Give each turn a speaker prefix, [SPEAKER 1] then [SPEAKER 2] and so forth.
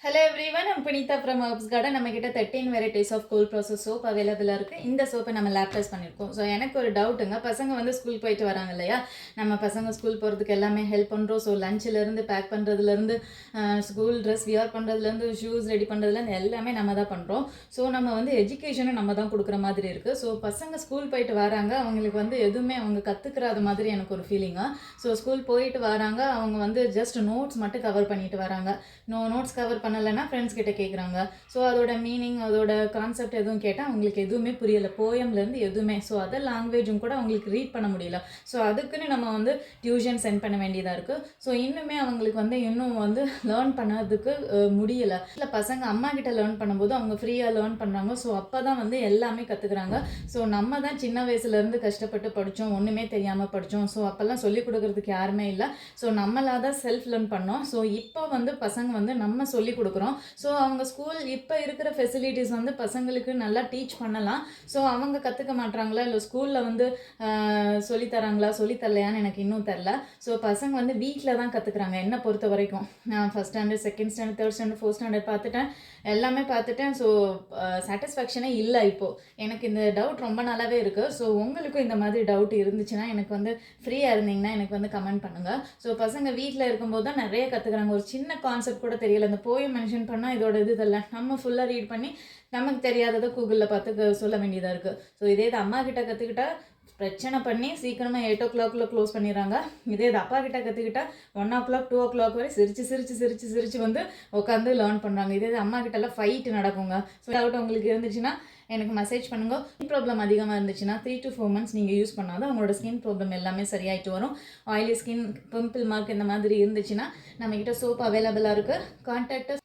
[SPEAKER 1] Hello everyone, I'm Punitha from Herbs Garden. நம்ம கிட்ட 13 varieties of cold process soap அவைலபிளாக இருக்குது. இந்த சோப்பை நம்ம லேப் டெஸ்ட் பண்ணியிருக்கோம். ஸோ எனக்கு ஒரு டவுட்டுங்க, பசங்க வந்து ஸ்கூல் போயிட்டு வராங்க இல்லையா, நம்ம பசங்க ஸ்கூல் போகிறதுக்கு எல்லாமே ஹெல்ப் பண்ணுறோம். ஸோ லஞ்சிலேருந்து பேக் பண்ணுறதுலேருந்து ஸ்கூல் ட்ரெஸ் வியர் பண்ணுறதுலேருந்து ஷூஸ் ரெடி பண்ணுறதுலேருந்து எல்லாமே நம்ம தான் பண்ணுறோம். ஸோ நம்ம வந்து எஜுகேஷனும் நம்ம தான் கொடுக்குற மாதிரி இருக்குது. ஸோ பசங்க ஸ்கூல் போயிட்டு வராங்க, அவங்களுக்கு வந்து எதுவுமே அவங்க கற்றுக்கிறாத மாதிரி எனக்கு ஒரு ஃபீலிங்காக. ஸோ ஸ்கூல் போயிட்டு வராங்க, அவங்க வந்து ஜஸ்ட் நோட்ஸ் மட்டும் கவர் பண்ணிட்டு வராங்க. நோட்ஸ் கவர் பண்ணலைன்னா ஃப்ரெண்ட்ஸ் கிட்ட கேட்குறாங்க. ஸோ அதோட மீனிங், அதோட கான்செப்ட் எதுவும் கேட்டால் அவங்களுக்கு எதுவுமே புரியலை, போயம்லேருந்து எதுவுமே. ஸோ அதர் லாங்குவேஜும் கூட அவங்களுக்கு ரீட் பண்ண முடியல. ஸோ அதுக்குன்னு நம்ம வந்து டியூஷன் சென்ட் பண்ண வேண்டியதாக இருக்குது. ஸோ இன்னுமே அவங்களுக்கு வந்து இன்னும் வந்து லேர்ன் பண்ணதுக்கு முடியலை. இல்லை, பசங்க அம்மா கிட்ட லேர்ன் பண்ணும்போது அவங்க ஃப்ரீயாக லேர்ன் பண்ணுறாங்க. ஸோ அப்போ தான் வந்து எல்லாமே கற்றுக்குறாங்க. ஸோ நம்ம தான் சின்ன வயசுலேருந்து கஷ்டப்பட்டு படித்தோம், ஒன்றுமே தெரியாமல் படித்தோம். ஸோ அப்போல்லாம் சொல்லிக் கொடுக்குறதுக்கு யாருமே இல்லை. ஸோ நம்மளாக தான் செல்ஃப் லேர்ன் பண்ணோம். ஸோ இப்போ வந்து பசங்க வந்து நம்ம சொல்லிக் கொடுக்குறோம். ஸோ அவங்க ஸ்கூல் இப்போ இருக்கிற ஃபெசிலிட்டிஸ் வந்து பசங்களுக்கு நல்லா டீச் பண்ணலாம். ஸோ அவங்க கற்றுக்க மாட்டாங்களா, இல்லை ஸ்கூலில் வந்து சொல்லித்தராங்களா சொல்லித்தரலையான்னு எனக்கு இன்னும் தெரில. ஸோ பசங்க வந்து வீட்டில் தான் கற்றுக்குறாங்க என்னை பொறுத்த வரைக்கும். நான் first standard, second standard, third standard, fourth standard பார்த்துட்டேன், எல்லாமே பார்த்துட்டேன். ஸோ சாட்டிஸ்ஃபேக்ஷனே இல்லை இப்போது. எனக்கு இந்த டவுட் ரொம்ப நல்லாவே இருக்குது. ஸோ உங்களுக்கும் இந்த மாதிரி டவுட் இருந்துச்சுன்னா எனக்கு வந்து ஃப்ரீயாக இருந்தீங்கன்னா எனக்கு வந்து கமெண்ட் பண்ணுங்கள். ஸோ பசங்க வீட்டில் இருக்கும்போது தான் நிறைய கற்றுக்குறாங்க. ஒரு சின்ன கான்செப்ட் கூட தெரியல, அந்த போயம் மென்ஷன் பண்ணால் இதோட இது இல்லை, நம்ம ஃபுல்லாக ரீட் பண்ணி நமக்கு தெரியாததை கூகுளில் பார்த்து சொல்ல வேண்டியதாக இருக்குது. ஸோ இதே இது அம்மா கிட்ட கற்றுக்கிட்டா பிரச்சனை பண்ணி சீக்கிரமாக 8 o'clock க்ளோஸ் பண்ணிடுறாங்க. இதே இது அப்பா கிட்ட கற்றுக்கிட்டா 1 o'clock 2 o'clock வரை சிரிச்சு சிரிச்சு சிரிச்சு சிரிச்சு வந்து உட்காந்து லேர்ன் பண்ணுறாங்க. இதே இது அம்மா கிட்டலாம் ஃபைட்டு நடக்குங்க. ஸோ டவுட் உங்களுக்கு இருந்துச்சுன்னா எனக்கு மெசேஜ் பண்ணுங்க. ஸ்கின் ப்ராப்ளம் அதிகமாக இருந்துச்சுன்னா 3 to 4 months நீங்கள் யூஸ் பண்ணாதான் உங்களோட ஸ்கின் ப்ராப்ளம் எல்லாமே சரியாயிட்டு வரும். ஆயிலி ஸ்கின், பிம்பிள் மார்க் இந்த மாதிரி இருந்துச்சுன்னா நம்மக்கிட்ட சோப் அவைலபிளாக இருக்குது. கான்டாக்ட்